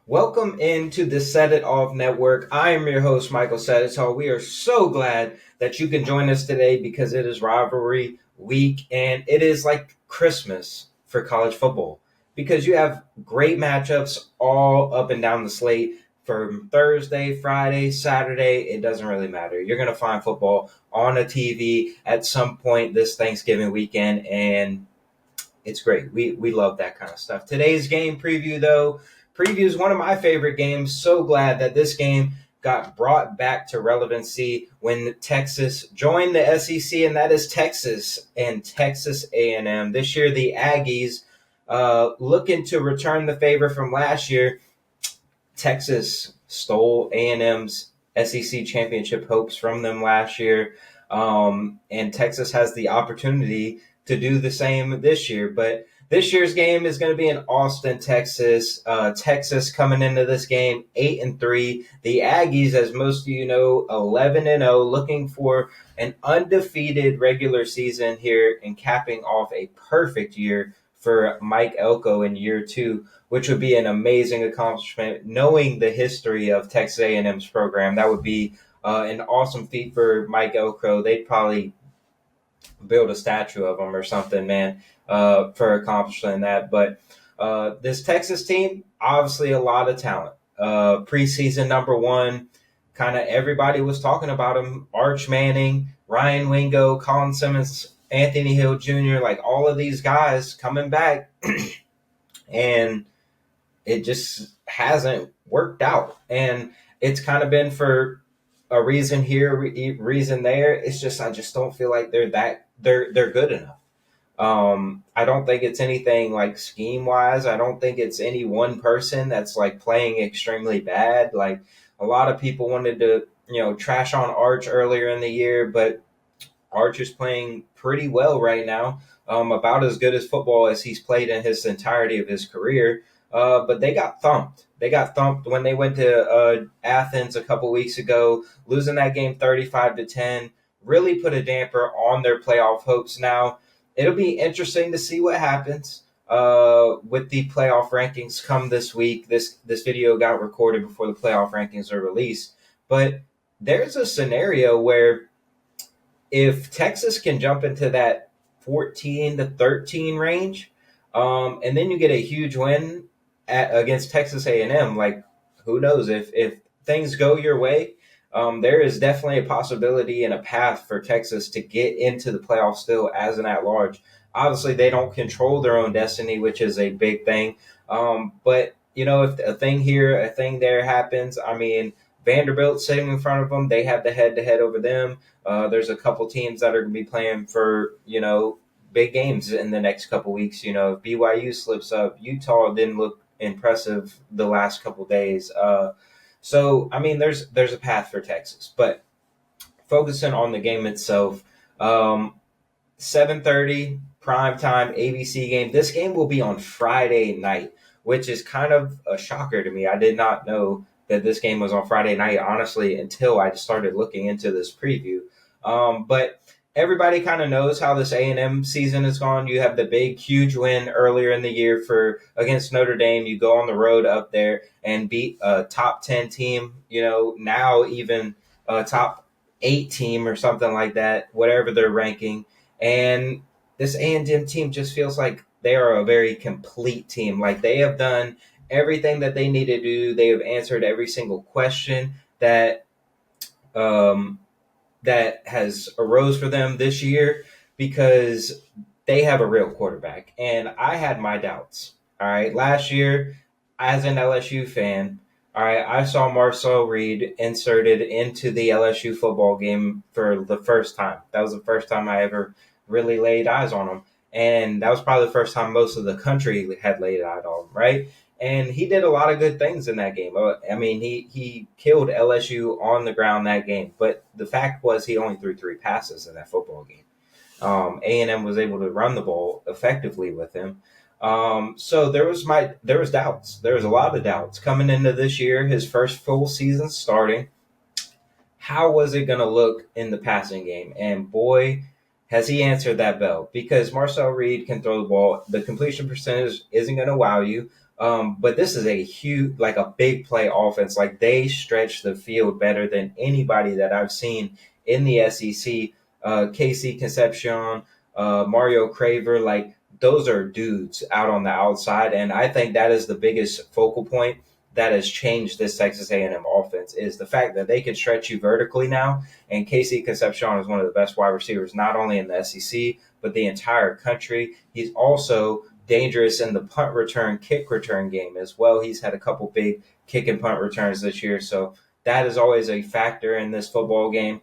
Welcome into the Set It Off Network. I am your host, Michael Seditall. We are so glad that you can join us today because it is rivalry week and it is like Christmas for college football because you have great matchups all up and down the slate from Thursday, Friday, Saturday. It doesn't really matter. You're going to find football on a TV at some point this Thanksgiving weekend, and it's great. We love that kind of stuff. Today's game preview, though, previews one of my favorite games. So glad that this game got brought back to relevancy when Texas joined the SEC, and that is Texas and Texas A&M. This year, the Aggies looking to return the favor from last year. Texas stole A&M's SEC championship hopes from them last year, and Texas has the opportunity to do the same this year. But this year's game is going to be in Austin, Texas. Texas coming into this game 8-3. The Aggies, as most of you know, 11-0, looking for an undefeated regular season here and capping off a perfect year for Mike Elko in year two, which would be an amazing accomplishment. Knowing the history of Texas A&M's program, that would be an awesome feat for Mike Elko. They'd probably build a statue of him or something, man, for accomplishing that. But this Texas team, obviously a lot of talent. Preseason number one, kind of everybody was talking about him. Arch Manning, Ryan Wingo, Colin Simmons, Anthony Hill Jr., like all of these guys coming back, and it just hasn't worked out. And it's kind of been for a reason here, reason there. It's just I just don't feel like they're good enough. I don't think it's anything like scheme wise. I don't think it's any one person that's like playing extremely bad. Like a lot of people wanted to, trash on Arch earlier in the year, but Arch is playing pretty well right now. About as good as football as he's played in his entirety of his career. But they got thumped. They got thumped when they went to Athens a couple weeks ago, losing that game 35-10. Really put a damper on their playoff hopes. Now it'll be interesting to see what happens with the playoff rankings come this week. This video got recorded before the playoff rankings are released, but there's a scenario where if Texas can jump into that 14-13 range, and then you get a huge win against Texas A&M, like who knows if things go your way, there is definitely a possibility and a path for Texas to get into the playoffs still as an at-large. Obviously, they don't control their own destiny, which is a big thing. But if a thing here, a thing there happens, I mean, Vanderbilt sitting in front of them, they have the head-to-head over them. There's a couple teams that are going to be playing for, big games in the next couple weeks. If BYU slips up, Utah didn't look impressive the last couple days. So, I mean, there's a path for Texas. But focusing on the game itself, 7:30 primetime ABC game. This game will be on Friday night, which is kind of a shocker to me. I did not know that this game was on Friday night, honestly, until I started looking into this preview. But everybody kind of knows how this A&M season has gone. You have the big, huge win earlier in the year against Notre Dame. You go on the road up there and beat a top 10 team, now even a top 8 team or something like that, whatever they're ranking. And this A&M team just feels like they are a very complete team. Like they have done everything that they need to do. They have answered every single question that that has arose for them this year because they have a real quarterback. And I had my doubts. All right. Last year, as an LSU fan, all right, I saw Marcel Reed inserted into the LSU football game for the first time. That was the first time I ever really laid eyes on him. And that was probably the first time most of the country had laid eyes on him, right? And he did a lot of good things in that game. I mean, he killed LSU on the ground that game. But the fact was he only threw 3 passes in that football game. A&M was able to run the ball effectively with him. So there was doubts. There was a lot of doubts coming into this year, his first full season starting. How was it going to look in the passing game? And boy, has he answered that bell, because Marcel Reed can throw the ball. The completion percentage isn't going to wow you. But this is a huge, like a big play offense. Like they stretch the field better than anybody that I've seen in the SEC. Casey Concepcion, Mario Craver, like those are dudes out on the outside, and I think that is the biggest focal point that has changed this Texas A&M offense is the fact that they can stretch you vertically now. And Casey Concepcion is one of the best wide receivers, not only in the SEC but the entire country. He's also dangerous in the punt return, kick return game as well. He's had a couple big kick and punt returns this year, so that is always a factor in this football game.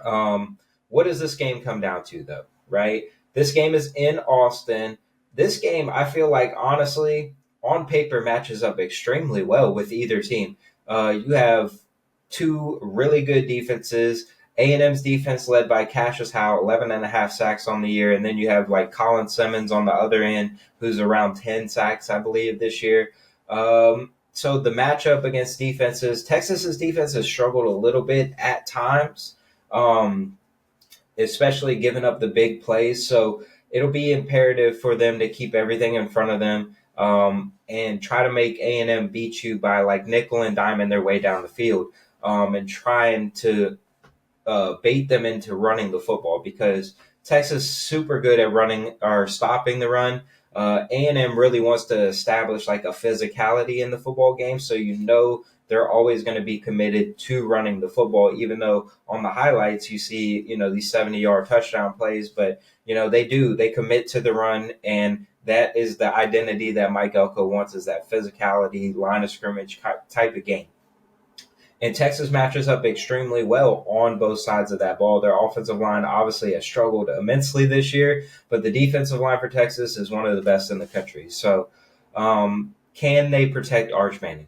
What does this game come down to, though? Right? This game is in Austin. This game, I feel like, honestly, on paper, matches up extremely well with either team. You have two really good defenses. A&M's defense led by Cassius Howe, 11 and a half sacks on the year. And then you have like Colin Simmons on the other end, who's around 10 sacks, I believe, this year. So the matchup against defenses, Texas's defense has struggled a little bit at times, especially giving up the big plays. So it'll be imperative for them to keep everything in front of them and try to make A&M beat you by like nickel and diming their way down the field and trying to bait them into running the football because Texas is super good at running or stopping the run. A&M really wants to establish like a physicality in the football game, so they're always going to be committed to running the football, even though on the highlights you see these 70-yard touchdown plays, but they commit to the run, and that is the identity that Mike Elko wants, is that physicality, line of scrimmage type of game. And Texas matches up extremely well on both sides of that ball. Their offensive line obviously has struggled immensely this year, but the defensive line for Texas is one of the best in the country. So can they protect Arch Manning?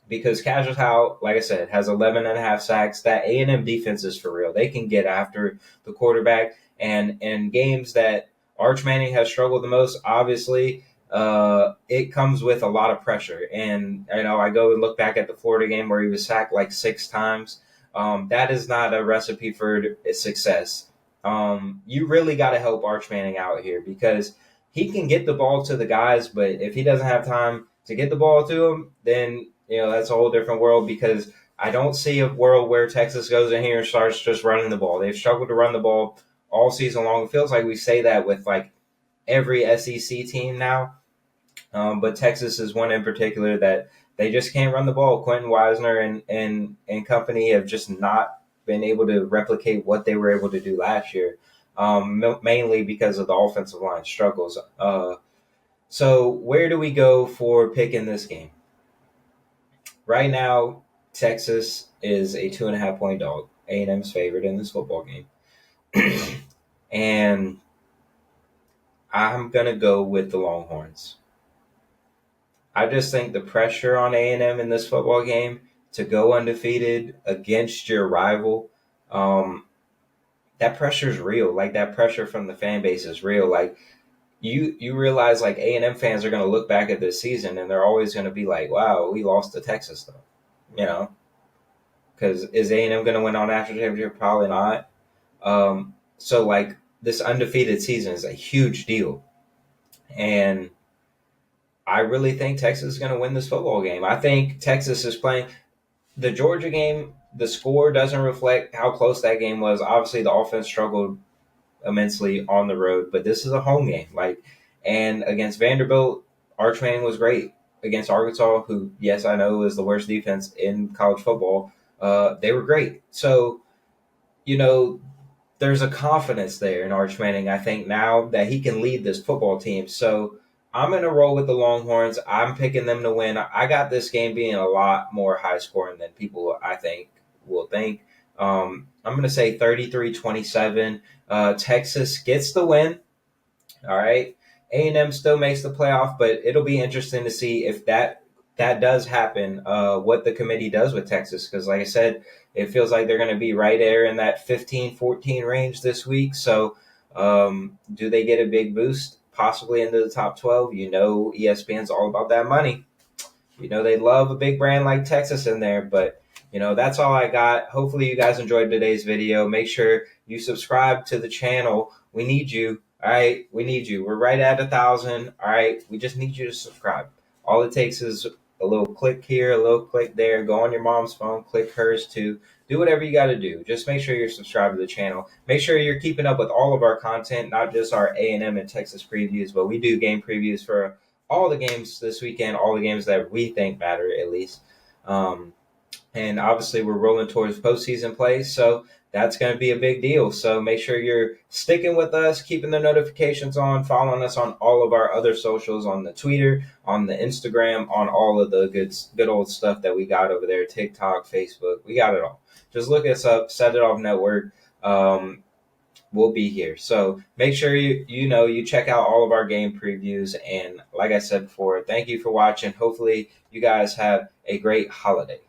Because Cassius Howe, like I said, has 11 and a half sacks. That A&M defense is for real. They can get after the quarterback. And in games that Arch Manning has struggled the most, obviously, it comes with a lot of pressure. And, I go and look back at the Florida game where he was sacked like 6 times. That is not a recipe for success. You really got to help Arch Manning out here because he can get the ball to the guys, but if he doesn't have time to get the ball to them, then, that's a whole different world because I don't see a world where Texas goes in here and starts just running the ball. They've struggled to run the ball all season long. It feels like we say that with like every SEC team now. But Texas is one in particular that they just can't run the ball. Quentin Wisner and company have just not been able to replicate what they were able to do last year, mainly because of the offensive line struggles. So where do we go for picking this game? Right now, Texas is a 2.5-point dog. A&M's favorite in this football game. And I'm going to go with the Longhorns. I just think the pressure on A&M in this football game to go undefeated against your rival, that pressure is real. Like that pressure from the fan base is real. Like you realize like A&M fans are going to look back at this season and they're always going to be like, wow, we lost to Texas though, because is A&M going to win on national championship? Probably not. So like this undefeated season is a huge deal. And I really think Texas is going to win this football game. I think Texas is playing the Georgia game. The score doesn't reflect how close that game was. Obviously, the offense struggled immensely on the road, but this is a home game. And against Vanderbilt, Arch Manning was great. Against Arkansas, who, yes, I know is the worst defense in college football, they were great. So, there's a confidence there in Arch Manning, I think, now that he can lead this football team. So I'm going to roll with the Longhorns. I'm picking them to win. I got this game being a lot more high scoring than people, I think, will think. I'm going to say 33-27. Texas gets the win. All right. A&M still makes the playoff, but it'll be interesting to see if that does happen, what the committee does with Texas. Because like I said, it feels like they're going to be right there in that 15-14 range this week. So do they get a big boost? Possibly into the top 12. ESPN's all about that money. They love a big brand like Texas in there, but that's all I got. Hopefully you guys enjoyed today's video. Make sure you subscribe to the channel. We need you. All right. We need you. We're right at 1,000. All right. We just need you to subscribe. All it takes is a little click here, a little click there. Go on your mom's phone, click hers too. Do whatever you got to do. Just make sure you're subscribed to the channel. Make sure you're keeping up with all of our content, not just our A&M and Texas previews, but we do game previews for all the games this weekend, all the games that we think matter at least. And obviously, we're rolling towards postseason play, so that's going to be a big deal. So make sure you're sticking with us, keeping the notifications on, following us on all of our other socials, on the Twitter, on the Instagram, on all of the good old stuff that we got over there, TikTok, Facebook. We got it all. Just look us up, Set It Off Network. We'll be here. So make sure you check out all of our game previews. And like I said before, thank you for watching. Hopefully, you guys have a great holiday.